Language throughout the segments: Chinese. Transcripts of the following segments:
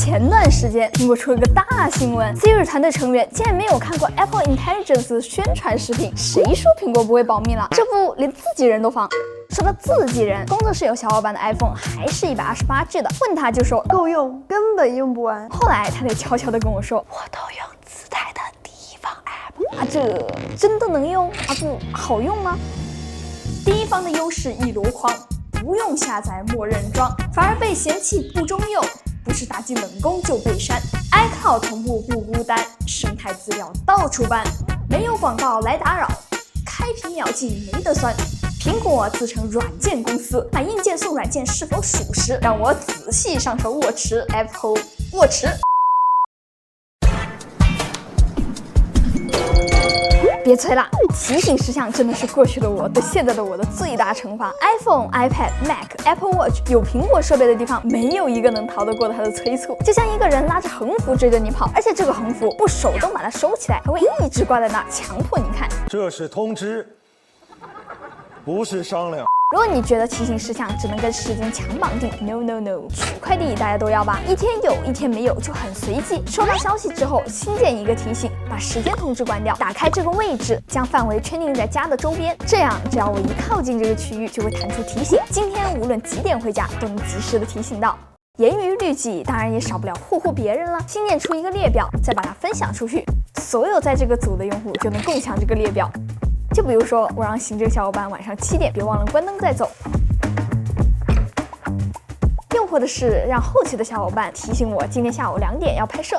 前段时间，苹果出了个大新闻 ，Siri 团队成员竟然没有看过 Apple Intelligence 的宣传视频。谁说苹果不会保密了？这不连自己人都防。说到自己人，工作室有小伙伴的 iPhone 还是128G 的，问他就说够用，根本用不完。后来他得悄悄地跟我说，我都用自带的第一方 App 啊，这真的能用啊？不好用吗？第一方的优势一箩筐，不用下载默认装，反而被嫌弃不中用，不是打击冷宫就被删。iCloud 同步不孤单，生态资料到处搬，没有广告来打扰，开屏秒记没得算。苹果自称软件公司，把硬件送软件是否属实？让我仔细上手握持 Apple Watch。别催啦，提醒事项真的是过去的我对现在的我的最大惩罚。iPhone、iPad、Mac、Apple Watch 有苹果设备的地方，没有一个能逃得过它的催促。就像一个人拉着横幅追着你跑，而且这个横幅不手动把它收起来，还会一直挂在那，强迫你看。这是通知，不是商量。如果你觉得提醒事项只能跟时间强绑定 ，no no no， 取快递大家都要吧，一天有一天没有就很随机。收到消息之后，新建一个提醒，把时间通知关掉，打开这个位置，将范围圈定在家的周边，这样只要我一靠近这个区域，就会弹出提醒，今天无论几点回家都能及时的提醒到。严于律己，当然也少不了护护别人了。新建出一个列表，再把它分享出去，所有在这个组的用户就能共享这个列表。就比如说，我让行政小伙伴晚上7点别忘了关灯再走，又或者是让后期的小伙伴提醒我今天下午2点要拍摄。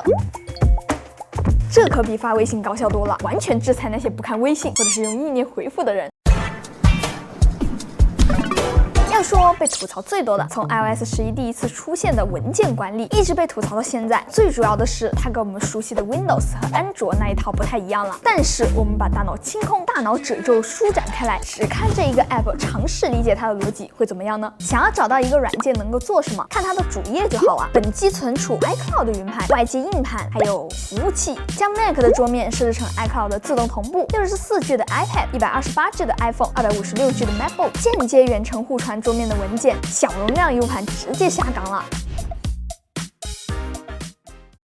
这可比发微信高效多了，完全制裁那些不看微信或者是用意念回复的人。要说被吐槽最多的，从 iOS 11第一次出现的文件管理，一直被吐槽到现在。最主要的是，它跟我们熟悉的 Windows 和安卓那一套不太一样了。但是我们把大脑清空，大脑褶皱舒展开来，只看这一个 app， 尝试理解它的逻辑，会怎么样呢？想要找到一个软件能够做什么，看它的主页就好了。本机存储 iCloud 的云盘、外接硬盘，还有服务器。将 Mac 的桌面设置成 iCloud 的自动同步，64G 的 iPad、128G 的 iPhone、256G 的 MacBook， 间接远程互传桌面的文件，小容量 U 盘直接下岗了，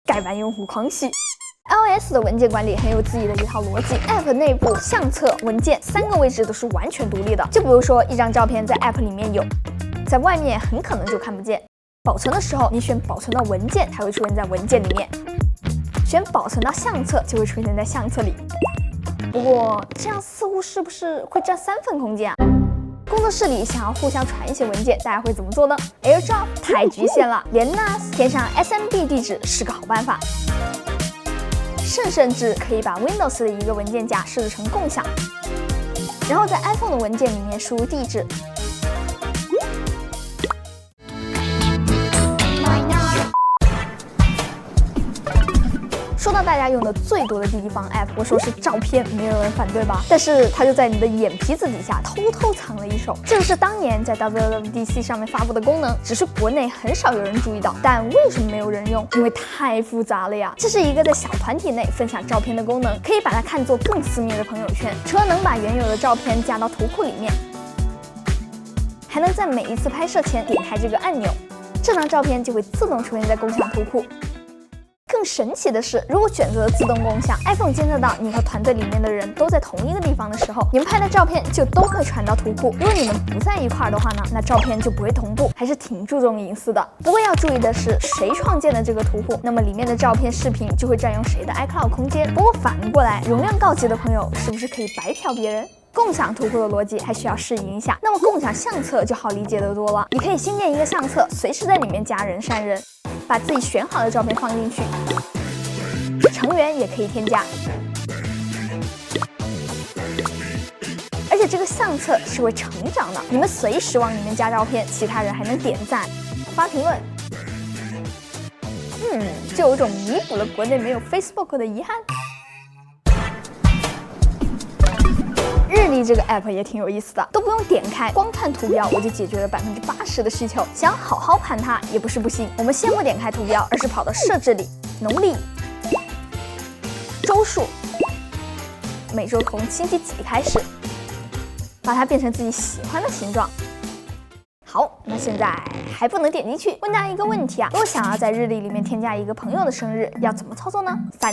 改版用户狂喜。iOS 的文件管理很有自己的一套逻辑 ，App 内部、相册、文件3个位置都是完全独立的。就比如说，一张照片在 App 里面有，在外面很可能就看不见。保存的时候，你选保存到文件，它会出现在文件里面；选保存到相册，就会出现在相册里。不过这样似乎是不是会占3份空间啊？工作室里想要互相传一些文件，大家会怎么做呢 ？AirDrop 太局限了，连 NAS 填上 SMB 地址是个好办法。甚至可以把 Windows 的一个文件夹设置成共享，然后在 iPhone 的文件里面输入地址。说到大家用的最多的第一方 App， 我说是照片，没有人反对吧？但是它就在你的眼皮子底下偷偷藏了一手。这就是当年在 WWDC 上面发布的功能，只是国内很少有人注意到。但为什么没有人用？因为太复杂了呀！这是一个在小团体内分享照片的功能，可以把它看作更私密的朋友圈。除了能把原有的照片加到图库里面，还能在每一次拍摄前点开这个按钮，这张照片就会自动出现在共享图库。更神奇的是，如果选择了自动共享 ，iPhone 监测到你和团队里面的人都在同一个地方的时候，你们拍的照片就都会传到图库。如果你们不在一块儿的话呢，那照片就不会同步，还是挺注重隐私的。不过要注意的是，谁创建的这个图库，那么里面的照片、视频就会占用谁的 iCloud 空间。不过反过来，容量告急的朋友是不是可以白嫖别人？共享图库的逻辑还需要适应一下。那么共享相册就好理解得多了，你可以新建一个相册，随时在里面加人删人，把自己选好的照片放进去，成员也可以添加。而且这个相册是会成长的，你们随时往里面加照片，其他人还能点赞、发评论。就有种弥补了国内没有 Facebook 的遗憾。日历这个 app 也挺有意思的，都不用点开，光看图标我就解决了80%的需求。想好好盘它也不是不行，我们先不点开图标，而是跑到设置里，农历、周数，每周从星期几开始，把它变成自己喜欢的形状。好，那现在还不能点进去。问大家一个问题啊，如果想要在日历里面添加一个朋友的生日，要怎么操作呢？3、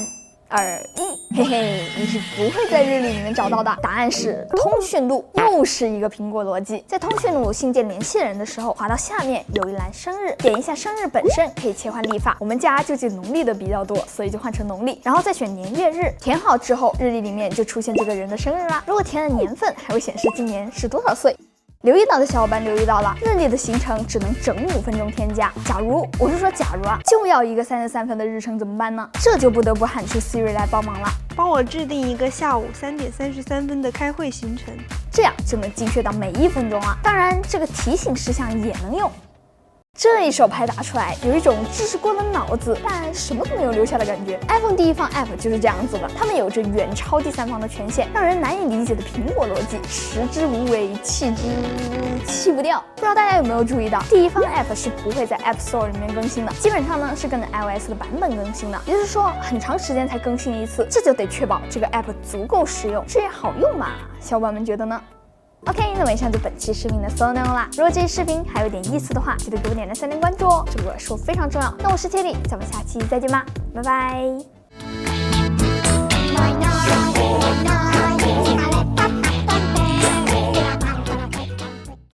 2、1，嘿嘿，你是不会在日历里面找到的。答案是通讯录，又是一个苹果逻辑。在通讯录信件联系人的时候，滑到下面有一栏生日，点一下生日本身可以切换历法。我们家就记农历的比较多，所以就换成农历，然后再选年月日，填好之后，日历里面就出现这个人的生日啦。如果填了年份，还会显示今年是多少岁。留意到的小伙伴留意到了，日历的行程只能整5分钟添加。假如啊，就要一个33分的日程怎么办呢？这就不得不喊出 Siri 来帮忙了，帮我制定一个下午3点33分的开会行程，这样就能精确到每1分钟了。当然，这个提醒事项也能用。这一手牌打出来，有一种知识过了脑子，但什么都没有留下的感觉。iPhone 第一方 App 就是这样子的，他们有着远超第3方的权限，让人难以理解的苹果逻辑，食之无味，弃不掉。不知道大家有没有注意到，第一方 App 是不会在 App Store 里面更新的，基本上呢是跟着 iOS 的版本更新的，也就是说很长时间才更新一次，这就得确保这个 App 足够实用，至于好用嘛，小伙伴们觉得呢？OK， 那么以上就本期视频的所有内容啦。如果这期视频还有点意思的话，记得给我点赞3连关注哦，这个对我来说非常重要。那我是千里，咱们下期再见吧，拜拜。